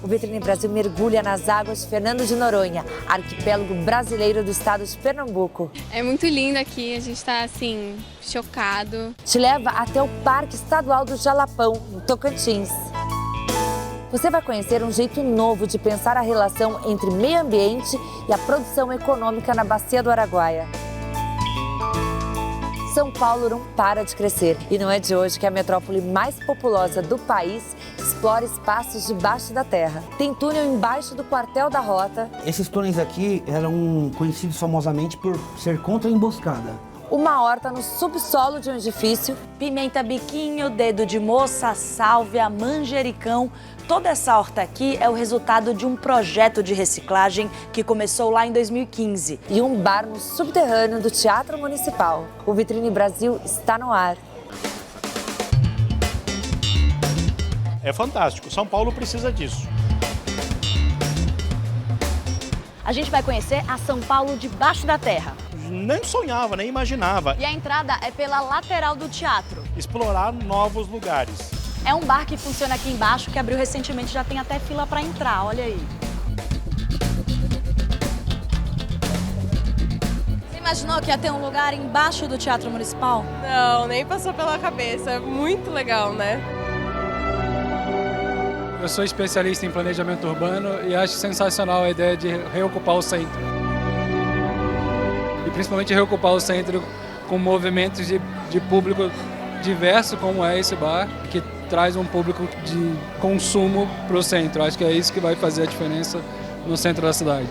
O Vitrine Brasil mergulha nas águas de Fernando de Noronha, arquipélago brasileiro do estado de Pernambuco. É muito lindo aqui, a gente está assim, chocado. Te leva até o Parque Estadual do Jalapão, no Tocantins. Você vai conhecer um jeito novo de pensar a relação entre meio ambiente e a produção econômica na Bacia do Araguaia. São Paulo não para de crescer e não é de hoje que a metrópole mais populosa do país explora espaços debaixo da terra. Tem túnel embaixo do quartel da rota. Esses túneis aqui eram conhecidos famosamente por ser contra a emboscada. Uma horta no subsolo de um edifício. Pimenta biquinho, dedo de moça, sálvia, manjericão. Toda essa horta aqui é o resultado de um projeto de reciclagem que começou lá em 2015. E um bar no subterrâneo do Teatro Municipal. O Vitrine Brasil está no ar. É fantástico, São Paulo precisa disso. A gente vai conhecer a São Paulo debaixo da terra. Nem sonhava, nem imaginava. E a entrada é pela lateral do teatro. Explorar novos lugares. É um bar que funciona aqui embaixo, que abriu recentemente, já tem até fila para entrar, olha aí. Você imaginou que ia ter um lugar embaixo do Teatro Municipal? Não, nem passou pela cabeça, é muito legal, né? Eu sou especialista em planejamento urbano e acho sensacional a ideia de reocupar o centro. E principalmente reocupar o centro com movimentos de público diverso, como é esse bar, que traz um público de consumo para o centro. Acho que é isso que vai fazer a diferença no centro da cidade.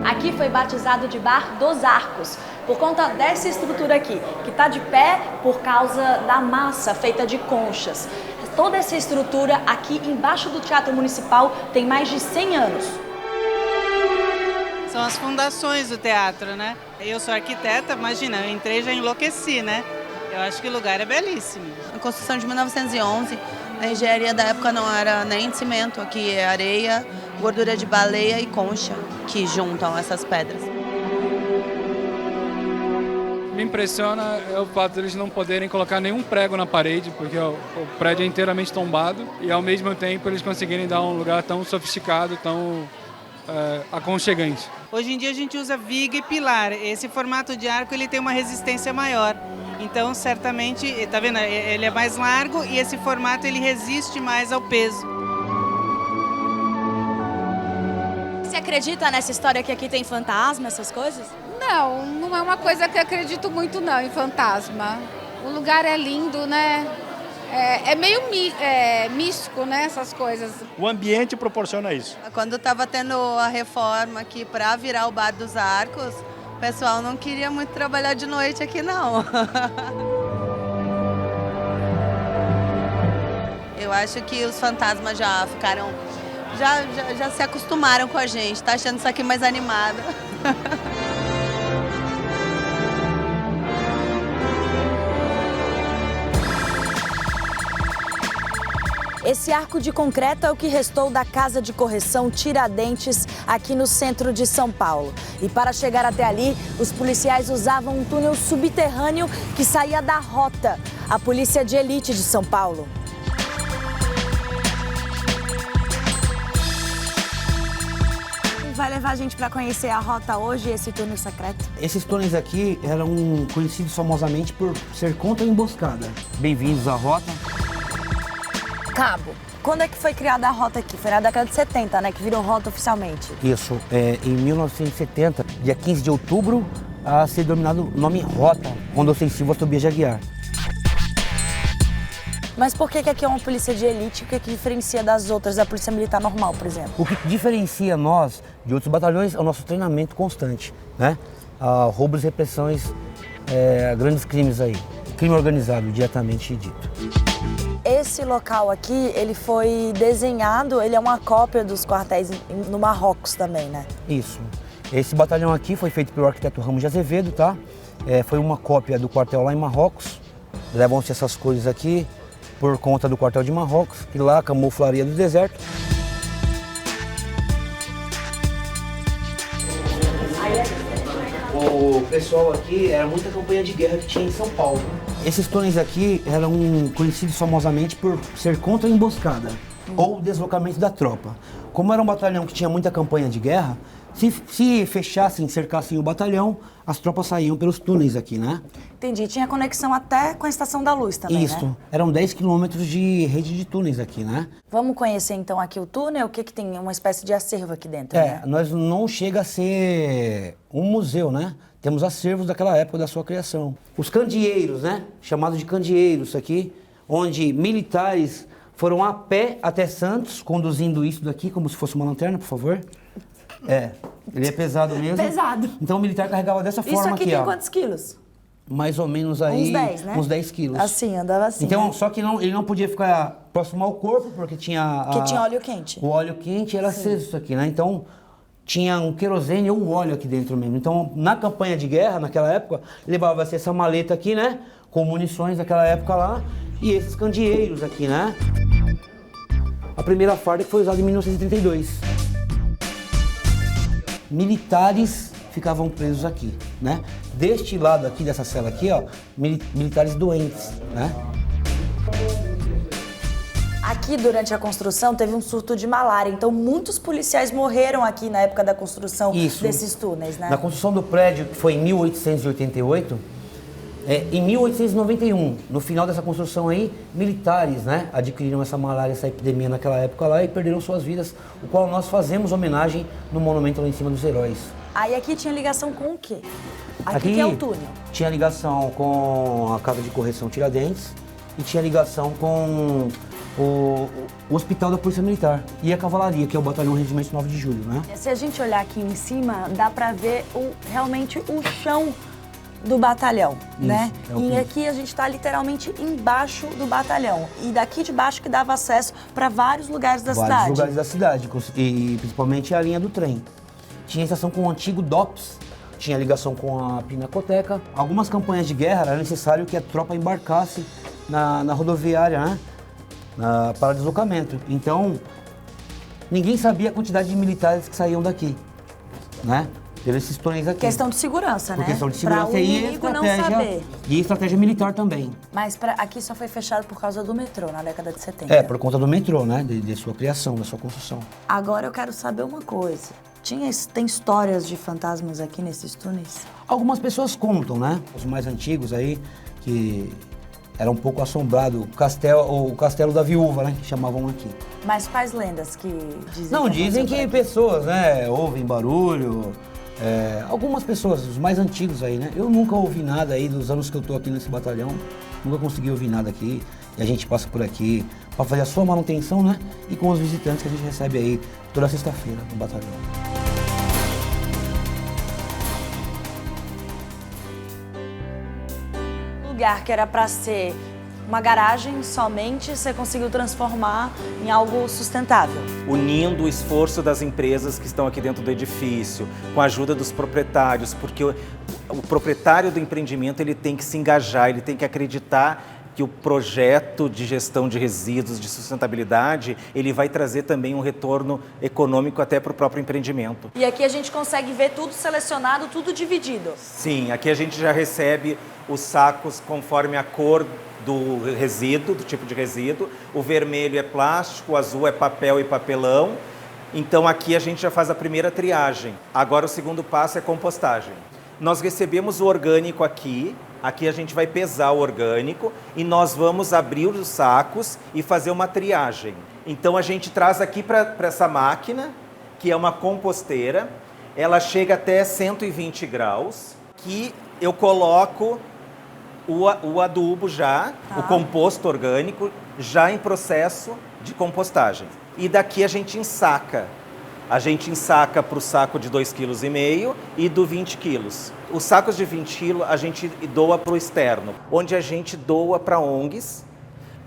Aqui foi batizado de Bar dos Arcos, por conta dessa estrutura aqui, que está de pé por causa da massa feita de conchas. Toda essa estrutura aqui embaixo do Teatro Municipal tem mais de 100 anos. São as fundações do teatro, né? Eu sou arquiteta, imagina, eu entrei e já enlouqueci, né? Eu acho que o lugar é belíssimo. A construção de 1911, a engenharia da época não era nem de cimento, aqui é areia, gordura de baleia e concha que juntam essas pedras. Me impressiona é o fato de eles não poderem colocar nenhum prego na parede, porque o prédio é inteiramente tombado e ao mesmo tempo eles conseguirem dar um lugar tão sofisticado, tão aconchegante. Hoje em dia a gente usa viga e pilar. Esse formato de arco ele tem uma resistência maior. Então, certamente, tá vendo? Ele é mais largo e esse formato ele resiste mais ao peso. Você acredita nessa história que aqui tem fantasma, essas coisas? Não, não é uma coisa que eu acredito muito não, em fantasma. O lugar é lindo, né? É meio místico, né, essas coisas. O ambiente proporciona isso. Quando estava tendo a reforma aqui para virar o Bar dos Arcos, o pessoal não queria muito trabalhar de noite aqui, não. Eu acho que os fantasmas já ficaram... Já se acostumaram com a gente, tá achando isso aqui mais animado. Esse arco de concreto é o que restou da Casa de Correção Tiradentes, aqui no centro de São Paulo. E para chegar até ali, os policiais usavam um túnel subterrâneo que saía da Rota, a polícia de elite de São Paulo. Vai levar a gente para conhecer a Rota hoje, esse túnel secreto? Esses túneis aqui eram conhecidos famosamente por ser contra a emboscada. Bem-vindos à Rota. Cabo, quando é que foi criada a Rota aqui? Foi na década de 70, né, que virou Rota oficialmente. Isso, em 1970, dia 15 de outubro, a ser denominado o nome Rota, Ronda Ostensiva Tobias de Aguiar. Mas por que aqui é uma polícia de elite? O que diferencia das outras, da polícia militar normal, por exemplo? O que diferencia nós de outros batalhões é o nosso treinamento constante, né? Roubos e repressões, grandes crimes aí, crime organizado, diretamente dito. Esse local aqui, ele foi desenhado, ele é uma cópia dos quartéis no Marrocos também, né? Isso. Esse batalhão aqui foi feito pelo arquiteto Ramos de Azevedo, tá? Foi uma cópia do quartel lá em Marrocos. Levam-se essas cores aqui por conta do quartel de Marrocos, que lá camuflaria do deserto. O pessoal aqui era muita campanha de guerra que tinha em São Paulo. Esses túneis aqui eram conhecidos famosamente por ser contra a emboscada ou deslocamento da tropa. Como era um batalhão que tinha muita campanha de guerra, se fechassem, cercassem o batalhão, as tropas saíam pelos túneis aqui, né? Entendi. Tinha conexão até com a Estação da Luz também, Isso. né? Eram 10 quilômetros de rede de túneis aqui, né? Vamos conhecer então aqui o túnel? O que tem? Uma espécie de acervo aqui dentro, né? Nós não chega a ser um museu, né? Temos acervos daquela época da sua criação. Os candeeiros, né? Chamados de candeeiros aqui, onde militares foram a pé até Santos, conduzindo isso daqui, como se fosse uma lanterna, por favor. Ele é pesado mesmo. Pesado. Então o militar carregava dessa forma Isso aqui tem ó. quantos quilos? Mais ou menos aí... Uns 10, né? Uns 10 quilos. Assim, andava assim. Então, né? só que ele não podia ficar próximo ao corpo, porque tinha... Porque tinha óleo quente. O óleo quente era aceso isso aqui, né? Então, tinha um querosene ou um óleo aqui dentro mesmo. Então, na campanha de guerra, naquela época, levava-se essa maleta aqui, né? Com munições daquela época lá. E esses candeeiros aqui, né? A primeira farda que foi usada em 1932. Militares ficavam presos aqui, né? Deste lado aqui, dessa cela aqui, ó, militares doentes, né? Aqui, durante a construção, teve um surto de malária. Então, muitos policiais morreram aqui na época da construção desses túneis, né? Na construção do prédio, que foi em 1888, em 1891, no final dessa construção aí, militares, né, adquiriram essa malária, essa epidemia naquela época lá e perderam suas vidas, o qual nós fazemos homenagem no monumento lá em cima dos heróis. Aí aqui tinha ligação com o quê? Aqui que é o túnel. Tinha ligação com a Casa de Correção Tiradentes e tinha ligação com o Hospital da Polícia Militar e a Cavalaria, que é o Batalhão Regimento 9 de Julho, né? Se a gente olhar aqui em cima, dá pra ver realmente o chão do batalhão, né? E aqui a gente tá literalmente embaixo do batalhão. E daqui de baixo que dava acesso para vários lugares da cidade. Vários lugares da cidade, e principalmente a linha do trem. Tinha estação com o antigo DOPS, tinha ligação com a Pinacoteca. Algumas campanhas de guerra era necessário que a tropa embarcasse na rodoviária, né? Para deslocamento. Então, ninguém sabia a quantidade de militares que saíam daqui, né? Teve esses túneis aqui. Questão de segurança, né? Questão de segurança pra inimigo não saber. E estratégia militar também. Mas aqui só foi fechado por causa do metrô, na década de 70. Por conta do metrô, né? De sua criação, da sua construção. Agora eu quero saber uma coisa. Tem histórias de fantasmas aqui nesses túneis? Algumas pessoas contam, né? Os mais antigos aí, que era um pouco assombrado. O castelo da viúva, né? Que chamavam aqui. Mas quais lendas que dizem? Não, dizem que pessoas, né? Ouvem barulho. Algumas pessoas, os mais antigos aí, né? Eu nunca ouvi nada aí dos anos que eu tô aqui nesse batalhão. Nunca consegui ouvir nada aqui. E a gente passa por aqui para fazer a sua manutenção, né? E com os visitantes que a gente recebe aí toda sexta-feira no batalhão. O lugar que era para ser uma garagem somente, você conseguiu transformar em algo sustentável. Unindo o esforço das empresas que estão aqui dentro do edifício, com a ajuda dos proprietários, porque o proprietário do empreendimento ele tem que se engajar, ele tem que acreditar que o projeto de gestão de resíduos, de sustentabilidade, ele vai trazer também um retorno econômico até para o próprio empreendimento. E aqui a gente consegue ver tudo selecionado, tudo dividido. Sim, aqui a gente já recebe os sacos conforme a cor do resíduo, do tipo de resíduo. O vermelho é plástico, o azul é papel e papelão. Então aqui a gente já faz a primeira triagem. Agora o segundo passo é compostagem. Nós recebemos o orgânico aqui. Aqui a gente vai pesar o orgânico e nós vamos abrir os sacos e fazer uma triagem. Então a gente traz aqui para essa máquina, que é uma composteira. Ela chega até 120 graus, que eu coloco o adubo já, o composto orgânico, já em processo de compostagem. E daqui a gente ensaca. A gente ensaca para o saco de 2,5 kg e do 20 kg. Os sacos de 20 kg a gente doa para o externo, onde a gente doa para ONGs,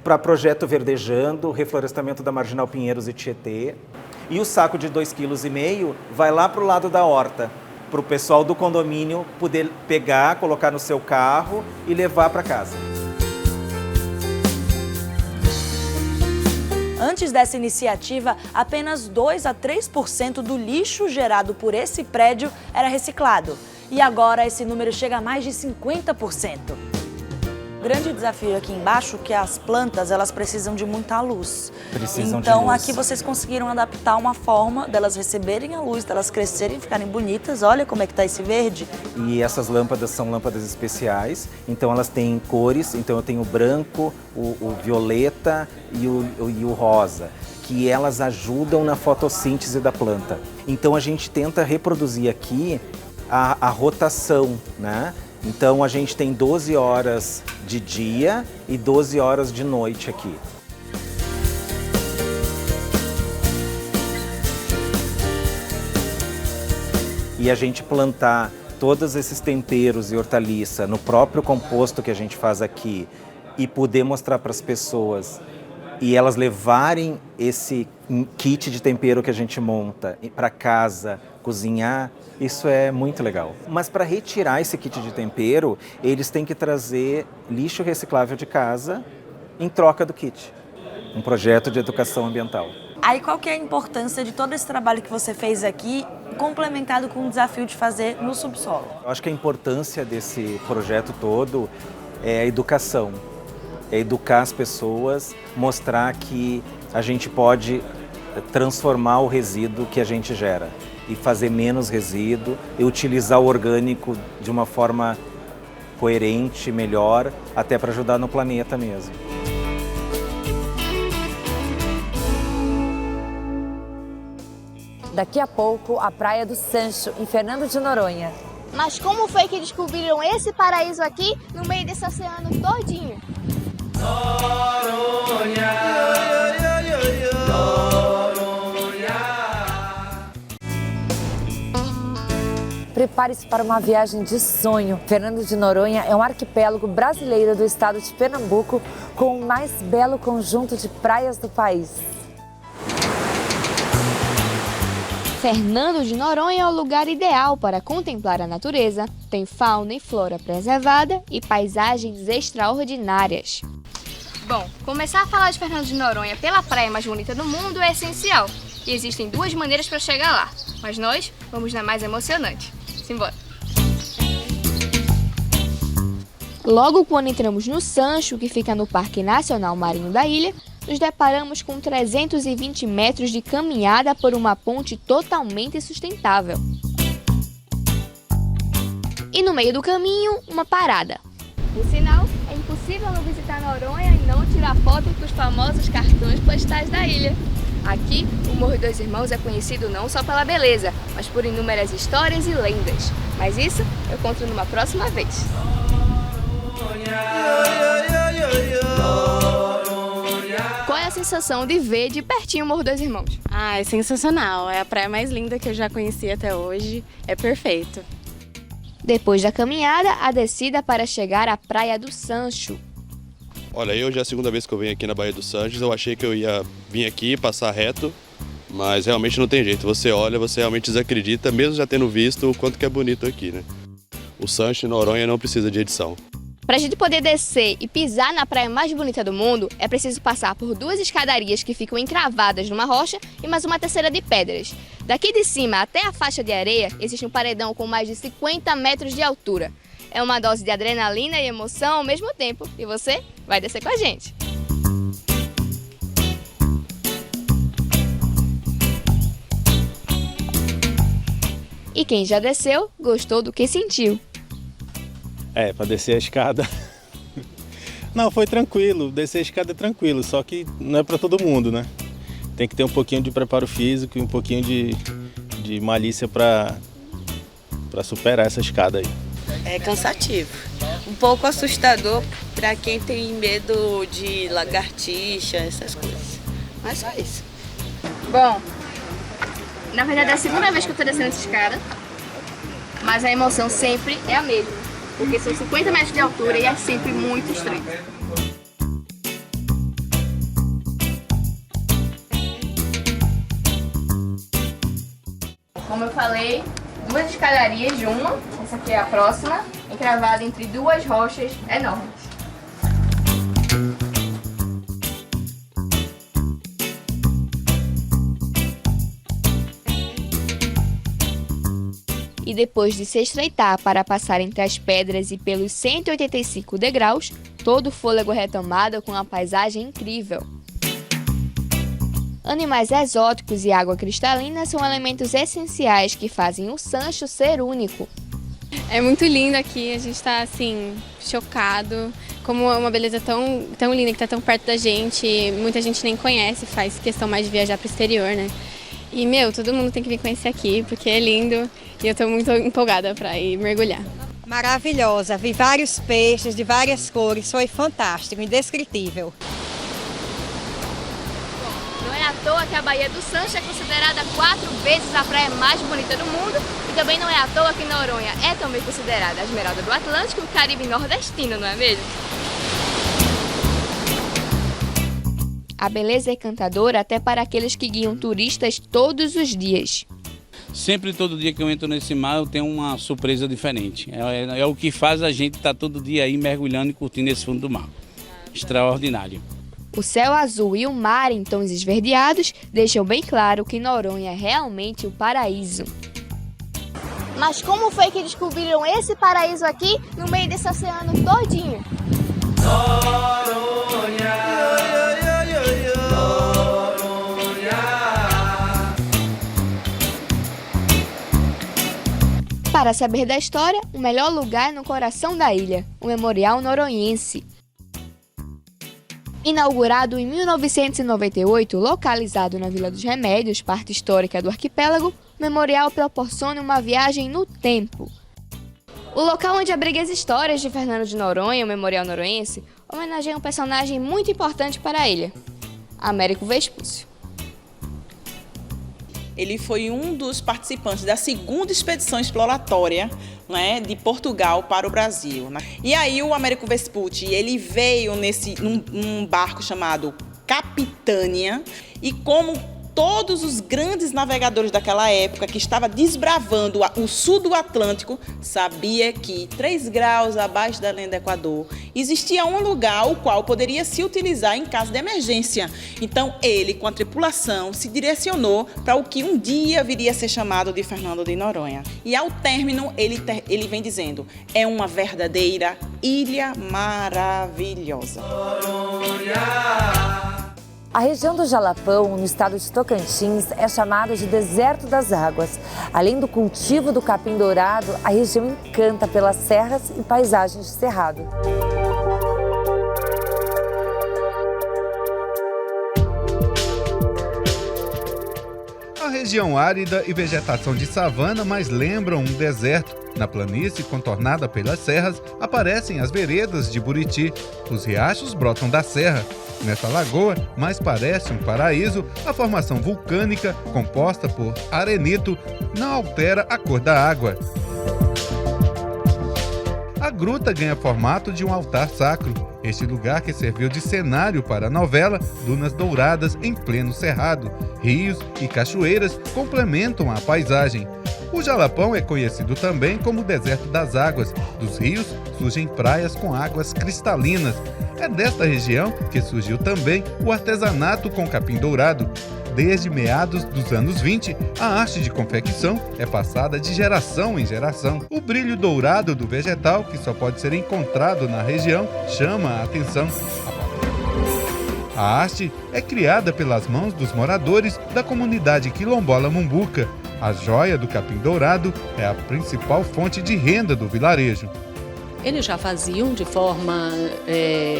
para Projeto Verdejando, Reflorestamento da Marginal Pinheiros e Tietê. E o saco de 2,5 kg vai lá para o lado da horta, para o pessoal do condomínio poder pegar, colocar no seu carro e levar para casa. Antes dessa iniciativa, apenas 2 a 3% do lixo gerado por esse prédio era reciclado. E agora esse número chega a mais de 50%. O grande desafio aqui embaixo é que as plantas, elas precisam de muita luz. Precisam de então, luz. aqui vocês conseguiram adaptar uma forma delas receberem a luz, delas crescerem, ficarem bonitas. Olha como é que tá esse verde. E essas lâmpadas são lâmpadas especiais, então elas têm cores, então eu tenho o branco, o violeta e o rosa, que elas ajudam na fotossíntese da planta. Então a gente tenta reproduzir aqui a rotação, né? Então a gente tem 12 horas de dia e 12 horas de noite aqui. E a gente plantar todos esses temperos e hortaliça no próprio composto que a gente faz aqui e poder mostrar para as pessoas e elas levarem esse kit de tempero que a gente monta para casa, cozinhar, isso é muito legal. Mas para retirar esse kit de tempero, eles têm que trazer lixo reciclável de casa em troca do kit. Um projeto de educação ambiental. Aí qual que é a importância de todo esse trabalho que você fez aqui, complementado com o desafio de fazer no subsolo? Eu acho que a importância desse projeto todo é a educação. É educar as pessoas, mostrar que a gente pode transformar o resíduo que a gente gera e fazer menos resíduo e utilizar o orgânico de uma forma coerente, melhor, até para ajudar no planeta mesmo. Daqui a pouco, a Praia do Sancho, em Fernando de Noronha. Mas como foi que descobriram esse paraíso aqui no meio desse oceano todinho? Noronha, Noronha. Prepare-se para uma viagem de sonho. Fernando de Noronha é um arquipélago brasileiro do estado de Pernambuco com o mais belo conjunto de praias do país. Fernando de Noronha é o lugar ideal para contemplar a natureza, tem fauna e flora preservada e paisagens extraordinárias. Bom, começar a falar de Fernando de Noronha pela praia mais bonita do mundo é essencial. E existem duas maneiras para chegar lá, mas nós vamos na mais emocionante. Simbora! Logo quando entramos no Sancho, que fica no Parque Nacional Marinho da ilha, nos deparamos com 320 metros de caminhada por uma ponte totalmente sustentável. E no meio do caminho, uma parada. Por sinal, é impossível não visitar Noronha e não tirar foto com os famosos cartões postais da ilha. Aqui, o Morro dos Irmãos é conhecido não só pela beleza, mas por inúmeras histórias e lendas. Mas isso eu conto numa próxima vez. Qual é a sensação de ver de pertinho o Morro dos Irmãos? Ah, é sensacional. É a praia mais linda que eu já conheci até hoje. É perfeito. Depois da caminhada, a descida para chegar à Praia do Sancho. Olha, eu já é a segunda vez que eu venho aqui na Baía do Sanches. Eu achei que eu ia vir aqui, passar reto, mas realmente não tem jeito. Você olha, você realmente desacredita, mesmo já tendo visto o quanto que é bonito aqui, né? O Sancho e Noronha não precisa de edição. Para a gente poder descer e pisar na praia mais bonita do mundo, é preciso passar por duas escadarias que ficam encravadas numa rocha e mais uma terceira de pedras. Daqui de cima até a faixa de areia, existe um paredão com mais de 50 metros de altura. É uma dose de adrenalina e emoção ao mesmo tempo. E você vai descer com a gente. E quem já desceu, gostou do que sentiu. Para descer a escada. Não, foi tranquilo, descer a escada é tranquilo, só que não é para todo mundo, né? Tem que ter um pouquinho de preparo físico e um pouquinho de malícia para superar essa escada aí. É cansativo, um pouco assustador para quem tem medo de lagartixa, essas coisas, mas só isso. Bom, na verdade é a segunda vez que eu tô descendo essa escada, mas a emoção sempre é a mesma, porque são 50 metros de altura e é sempre muito estreito. Como eu falei, duas escadarias de uma, essa aqui é a próxima, encravada entre duas rochas enormes. E e depois de se estreitar para passar entre as pedras e pelos 185 degraus, todo o fôlego é retomado com uma paisagem incrível. Animais exóticos e água cristalina são elementos essenciais que fazem o Sancho ser único. É muito lindo aqui, a gente está assim, chocado, como é uma beleza tão linda que está tão perto da gente, muita gente nem conhece, faz questão mais de viajar para o exterior, né? E, todo mundo tem que vir conhecer aqui, porque é lindo e eu estou muito empolgada para ir mergulhar. Maravilhosa, vi vários peixes de várias cores, foi fantástico, indescritível. Não é à toa que a Baía do Sancho é considerada 4 vezes a praia mais bonita do mundo e também não é à toa que Noronha é também considerada a Esmeralda do Atlântico e o Caribe nordestino, não é mesmo? A beleza é encantadora até para aqueles que guiam turistas todos os dias. Sempre, todo dia que eu entro nesse mar, eu tenho uma surpresa diferente. É o que faz a gente estar todo dia aí mergulhando e curtindo esse fundo do mar. Extraordinário. O céu azul e o mar em tons esverdeados deixam bem claro que Noronha é realmente o paraíso. Mas como foi que descobriram esse paraíso aqui no meio desse oceano todinho? Para saber da história, o melhor lugar é no coração da ilha, o Memorial Noronhense. Inaugurado em 1998, localizado na Vila dos Remédios, parte histórica do arquipélago, o memorial proporciona uma viagem no tempo. O local onde abriga as histórias de Fernando de Noronha, o Memorial Noronhense, homenageia um personagem muito importante para a ilha, Américo Vespúcio. Ele foi um dos participantes da segunda expedição exploratória, né, de Portugal para o Brasil. Né? E aí o Américo Vespucci, ele veio num barco chamado Capitânia e como todos os grandes navegadores daquela época que estava desbravando o sul do Atlântico, sabia que 3 graus abaixo da linha do Equador existia um lugar o qual poderia se utilizar em caso de emergência. Então ele, com a tripulação, se direcionou para o que um dia viria a ser chamado de Fernando de Noronha. E ao término, ele vem dizendo, é uma verdadeira ilha maravilhosa. A região do Jalapão, no estado de Tocantins, é chamada de Deserto das Águas. Além do cultivo do capim-dourado, a região encanta pelas serras e paisagens de cerrado. A região árida e vegetação de savana mais lembram um deserto. Na planície, contornada pelas serras, aparecem as veredas de Buriti. Os riachos brotam da serra. Nessa lagoa, mais parece um paraíso, a formação vulcânica, composta por arenito, não altera a cor da água. A gruta ganha formato de um altar sacro. Este lugar que serviu de cenário para a novela Dunas Douradas em pleno cerrado. Rios e cachoeiras complementam a paisagem. O Jalapão é conhecido também como Deserto das Águas. Dos rios surgem praias com águas cristalinas. É desta região que surgiu também o artesanato com capim-dourado. Desde meados dos anos 20, a arte de confecção é passada de geração em geração. O brilho dourado do vegetal, que só pode ser encontrado na região, chama a atenção. A arte é criada pelas mãos dos moradores da comunidade quilombola Mumbuca. A joia do capim-dourado é a principal fonte de renda do vilarejo. Eles já faziam de forma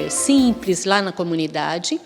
simples lá na comunidade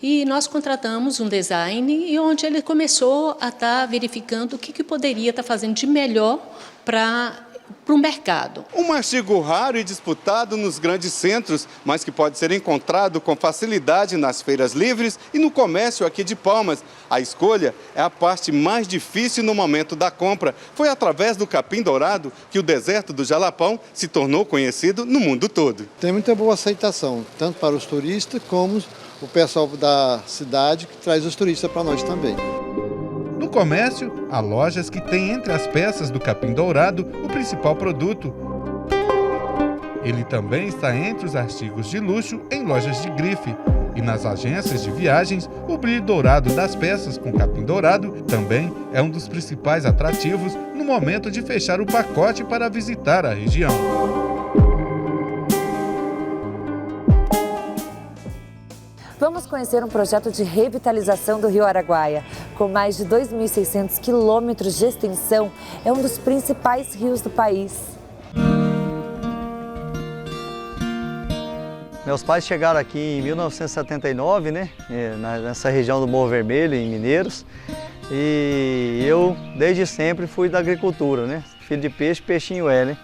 e nós contratamos um design e onde ele começou a estar verificando o que poderia estar fazendo de melhor para o mercado. Um artigo raro e disputado nos grandes centros, mas que pode ser encontrado com facilidade nas feiras livres e no comércio aqui de Palmas. A escolha é a parte mais difícil no momento da compra. Foi através do capim-dourado que o deserto do Jalapão se tornou conhecido no mundo todo. Tem muita boa aceitação, tanto para os turistas como o pessoal da cidade que traz os turistas para nós também. No comércio, há lojas que têm entre as peças do capim-dourado o principal produto. Ele também está entre os artigos de luxo em lojas de grife. E nas agências de viagens, o brilho dourado das peças com capim dourado também é um dos principais atrativos no momento de fechar o pacote para visitar a região. Vamos conhecer um projeto de revitalização do Rio Araguaia. Com mais de 2.600 quilômetros de extensão, é um dos principais rios do país. Meus pais chegaram aqui em 1979, né, nessa região do Morro Vermelho, em Mineiros. E eu, desde sempre, fui da agricultura, né? Filho de peixe, peixinho é, né?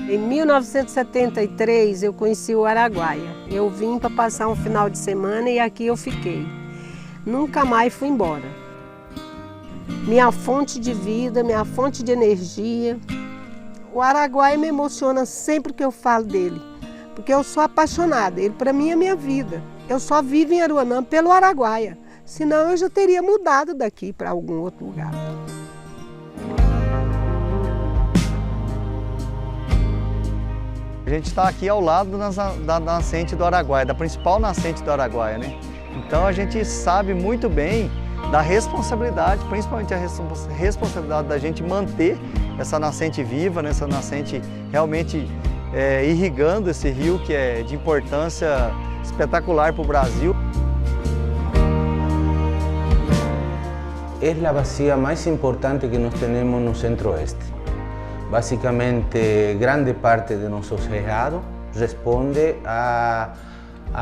Em 1973 eu conheci o Araguaia. Eu vim para passar um final de semana e aqui eu fiquei. Nunca mais fui embora. Minha fonte de vida, minha fonte de energia. O Araguaia me emociona sempre que eu falo dele, porque eu sou apaixonada. Ele para mim é minha vida. Eu só vivo em Aruanã pelo Araguaia. Senão eu já teria mudado daqui para algum outro lugar. A gente está aqui ao lado da nascente do Araguaia, da principal nascente do Araguaia, né? Então a gente sabe muito bem da responsabilidade, principalmente a responsabilidade da gente manter essa nascente viva, né? Essa nascente realmente irrigando esse rio que é de importância espetacular para o Brasil. É a bacia mais importante que nós temos no Centro-Oeste. Básicamente, grande parte de nuestro cerrado responde a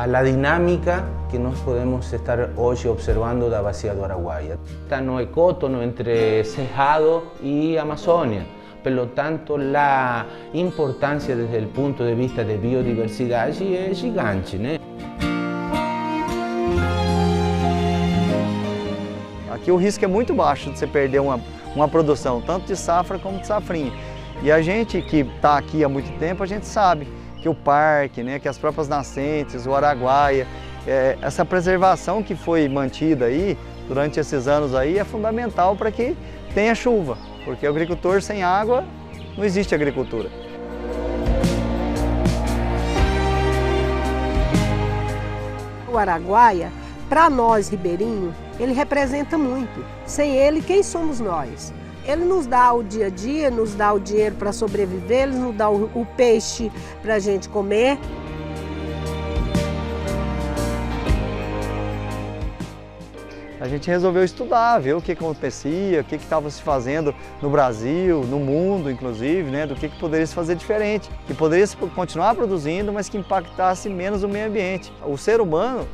la dinámica que nós podemos estar hoje observando da bacia do Araguaia. Está no ecótono entre Cerrado e Amazônia. Pelo tanto, a importância desde o ponto de vista de biodiversidade é gigante, né? Aqui o risco é muito baixo de você perder uma produção, tanto de safra como de safrinha. E a gente que está aqui há muito tempo, a gente sabe que o parque, né, que as próprias nascentes, o Araguaia, essa preservação que foi mantida aí durante esses anos aí é fundamental para que tenha chuva, porque o agricultor sem água não existe agricultura. O Araguaia, para nós ribeirinhos, ele representa muito. Sem ele, quem somos nós? Ele nos dá o dia a dia, nos dá o dinheiro para sobreviver, ele nos dá o peixe para a gente comer. A gente resolveu estudar, ver o que acontecia, o que estava se fazendo no Brasil, no mundo inclusive, né, do que poderia se fazer diferente, que poderia continuar produzindo, mas que impactasse menos o meio ambiente. O ser humano,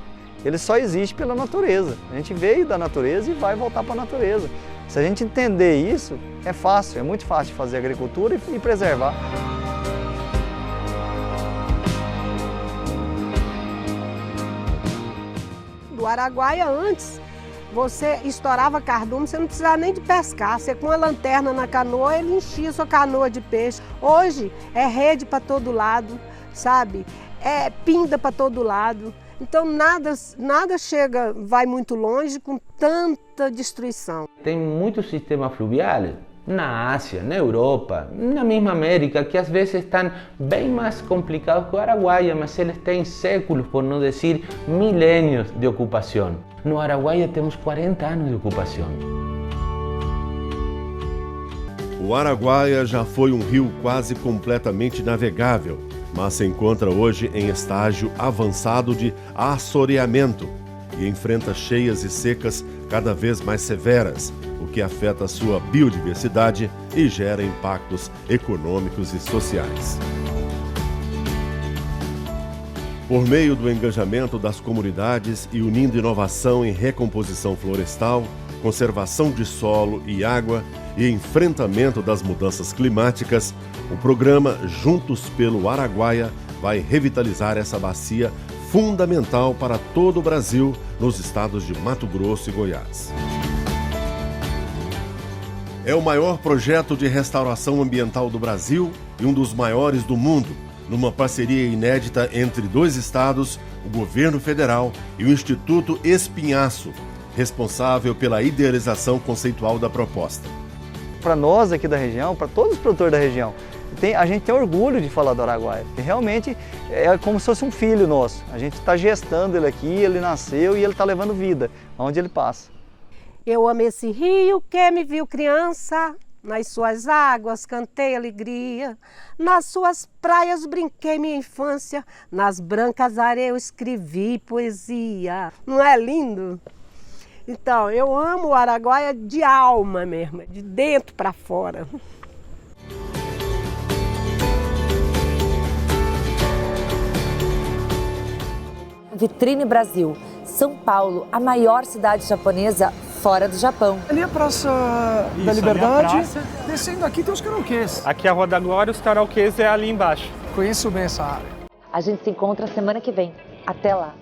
ele só existe pela natureza. A gente veio da natureza e vai voltar para a natureza. Se a gente entender isso, é fácil, é muito fácil fazer agricultura e preservar. Do Araguaia antes, você estourava cardume, você não precisava nem de pescar. Você com a lanterna na canoa, ele enchia sua canoa de peixe. Hoje é rede para todo lado, sabe? É pinda para todo lado. Então nada chega, vai muito longe com tanta destruição. Tem muitos sistemas fluviais na Ásia, na Europa, na mesma América, que às vezes estão bem mais complicados que o Araguaia, mas eles têm séculos, por não dizer milênios de ocupação. No Araguaia temos 40 anos de ocupação. O Araguaia já foi um rio quase completamente navegável, mas se encontra hoje em estágio avançado de assoreamento e enfrenta cheias e secas cada vez mais severas, o que afeta a sua biodiversidade e gera impactos econômicos e sociais. Por meio do engajamento das comunidades e unindo inovação em recomposição florestal, conservação de solo e água e enfrentamento das mudanças climáticas, o programa Juntos pelo Araguaia vai revitalizar essa bacia fundamental para todo o Brasil, nos estados de Mato Grosso e Goiás. É o maior projeto de restauração ambiental do Brasil e um dos maiores do mundo, numa parceria inédita entre dois estados, o governo federal e o Instituto Espinhaço, responsável pela idealização conceitual da proposta. Para nós aqui da região, para todos os produtores da região, a gente tem orgulho de falar do Araguaia, porque realmente é como se fosse um filho nosso. A gente está gestando ele aqui, ele nasceu e ele está levando vida, onde ele passa. Eu amo esse rio que me viu criança, nas suas águas cantei alegria, nas suas praias brinquei minha infância, nas brancas areias escrevi poesia. Não é lindo? Então, eu amo o Araguaia de alma mesmo, de dentro para fora. Vitrine Brasil, São Paulo, a maior cidade japonesa fora do Japão. Ali é a Praça da Liberdade, descendo aqui tem os karaokês. Aqui é a Rua da Glória, os karaokês é ali embaixo. Conheço bem essa área. A gente se encontra semana que vem. Até lá!